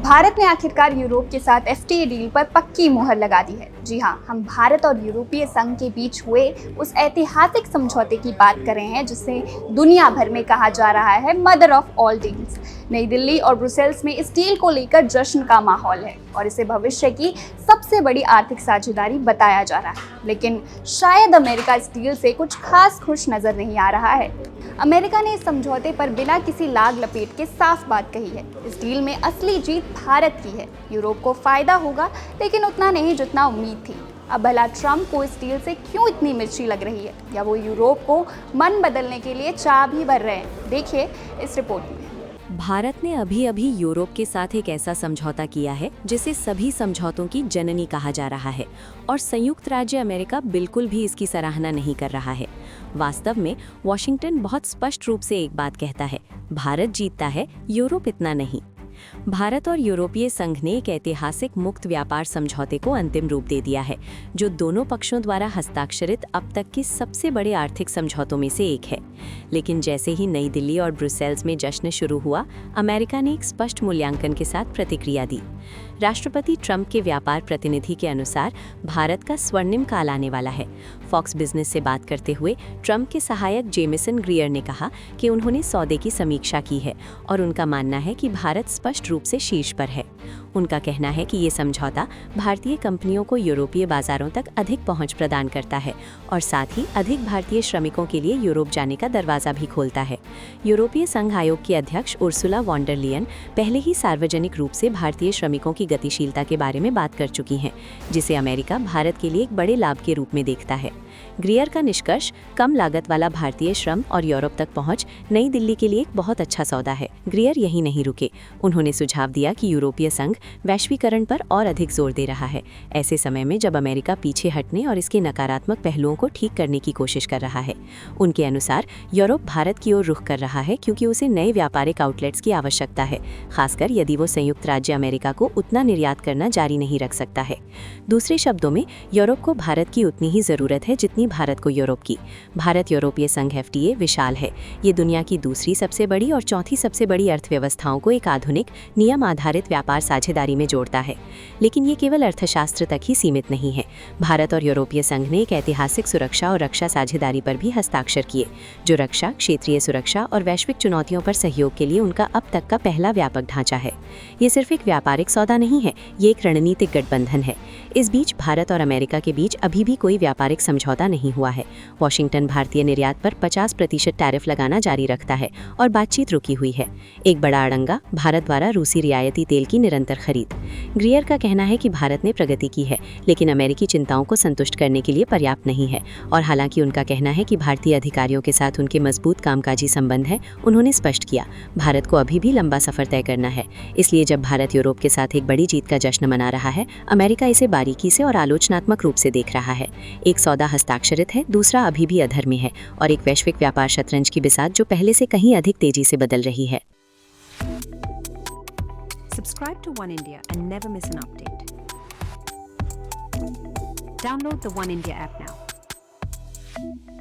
भारत ने आखिरकार यूरोप के साथ एफटीए डील पर पक्की मुहर लगा दी है। जी हाँ, हम भारत और यूरोपीय संघ के बीच हुए उस ऐतिहासिक समझौते की बात कर रहे हैं जिसे दुनिया भर में कहा जा रहा है मदर ऑफ ऑल डील्स। नई दिल्ली और ब्रुसेल्स में इस डील को लेकर जश्न का माहौल है और इसे भविष्य की सबसे बड़ी आर्थिक साझेदारी बताया जा रहा है। लेकिन शायद अमेरिका इस डील से कुछ खास खुश नजर नहीं आ रहा है। अमेरिका ने इस समझौते पर बिना किसी लाग लपेट के साफ बात कही है। इस डील में असली जीत भारत की है। यूरोप को फायदा होगा, लेकिन उतना नहीं जितना उम्मीद थी। अब भला ट्रंप को इस डील से क्यों इतनी मिर्ची लग रही है, या वो यूरोप को मन बदलने के लिए चाह भी भर रहे हैं? देखिए इस रिपोर्ट में। भारत ने अभी अभी यूरोप के साथ एक ऐसा समझौता किया है जिसे सभी समझौतों की जननी कहा जा रहा है, और संयुक्त राज्य अमेरिका बिल्कुल भी इसकी सराहना नहीं कर रहा है। वास्तव में वॉशिंगटन बहुत स्पष्ट रूप से एक बात कहता है, भारत जीतता है, यूरोप इतना नहीं। भारत और यूरोपीय संघ ने एक ऐतिहासिक मुक्त व्यापार समझौते को अंतिम रूप दे दिया है, जो दोनों पक्षों द्वारा हस्ताक्षरित अब तक के सबसे बड़े आर्थिक समझौतों में से एक है। लेकिन जैसे ही नई दिल्ली और ब्रुसेल्स में जश्न शुरू हुआ, अमेरिका ने एक स्पष्ट मूल्यांकन के साथ प्रतिक्रिया दी। राष्ट्रपति ट्रंप के व्यापार प्रतिनिधि के अनुसार भारत का स्वर्णिम काल आने वाला है। फॉक्स बिजनेस से बात करते हुए ट्रंप के सहायक जेमिसन ग्रियर ने कहा कि उन्होंने सौदे की समीक्षा की है और उनका मानना है कि भारत स्पष्ट रूप से शीर्ष पर है। उनका कहना है कि ये समझौता भारतीय कंपनियों को यूरोपीय बाजारों तक अधिक पहुंच प्रदान करता है और साथ ही अधिक भारतीय श्रमिकों के लिए यूरोप जाने का दरवाजा भी खोलता है। यूरोपीय संघ आयोग की अध्यक्ष उर्सुला वॉन डर लियन पहले ही सार्वजनिक रूप से भारतीय श्रमिकों की गतिशीलता के बारे में बात कर चुकी हैं, जिसे अमेरिका भारत के लिए एक बड़े लाभ के रूप में देखता है। ग्रियर का निष्कर्ष, कम लागत वाला भारतीय श्रम और यूरोप तक पहुंच नई दिल्ली के लिए एक बहुत अच्छा सौदा है। ग्रियर यही नहीं रुके, उन्होंने सुझाव दिया कि यूरोपीय संघ वैश्वीकरण पर और अधिक जोर दे रहा है, ऐसे समय में जब अमेरिका पीछे हटने और इसके नकारात्मक पहलुओं को ठीक करने की कोशिश कर रहा है। उनके अनुसार यूरोप भारत की ओर रुख कर रहा है क्योंकि उसे नए व्यापारिक आउटलेट्स की आवश्यकता है, खासकर यदि वो संयुक्त राज्य अमेरिका को उतना निर्यात करना जारी नहीं रख सकता है। दूसरे शब्दों में, यूरोप को भारत की उतनी ही जरूरत है जितनी भारत को यूरोप की। भारत यूरोपीय संघ एफटीए विशाल है। ये दुनिया की दूसरी सबसे बड़ी और चौथी सबसे बड़ी अर्थव्यवस्थाओं को एक आधुनिक नियम आधारित व्यापार साझेदारी में जोड़ता है। लेकिन ये केवल अर्थशास्त्र तक ही सीमित नहीं है। भारत और यूरोपीय संघ ने एक ऐतिहासिक सुरक्षा और रक्षा साझेदारी पर भी हस्ताक्षर किए, जो रक्षा, क्षेत्रीय सुरक्षा और वैश्विक चुनौतियों पर सहयोग के लिए उनका अब तक का पहला व्यापक ढांचा है। ये सिर्फ एक व्यापारिक सौदा नहीं है, ये एक रणनीतिक गठबंधन है। इस बीच भारत और अमेरिका के बीच अभी भी कोई व्यापारिक समझौता नहीं हुआ है। वॉशिंगटन भारतीय निर्यात पर 50% टैरिफ लगाना जारी रखता है और बातचीत रुकी हुई है। एक बड़ा अड़ंगा, भारत द्वारा रूसी रियायती तेल की निरंतर खरीद। ग्रियर का कहना है कि भारत ने प्रगति की है, लेकिन अमेरिकी चिंताओं को संतुष्ट करने के लिए पर्याप्त नहीं है। और हालांकि उनका कहना है कि भारतीय अधिकारियों के साथ उनके मजबूत कामकाजी संबंध है, उन्होंने स्पष्ट किया, भारत को अभी भी लंबा सफर तय करना है। इसलिए जब भारत यूरोप के साथ एक बड़ी जीत का जश्न मना रहा है, अमेरिका इसे बारीकी से और आलोचनात्मक रूप से देख रहा है। एक सौदा हस्ताक्षरित है, दूसरा अभी भी अधर में है, और एक वैश्विक व्यापार शतरंज की बिसात जो पहले से कहीं अधिक तेजी से बदल रही है। Subscribe to One India and never miss an update. Download the One India app now.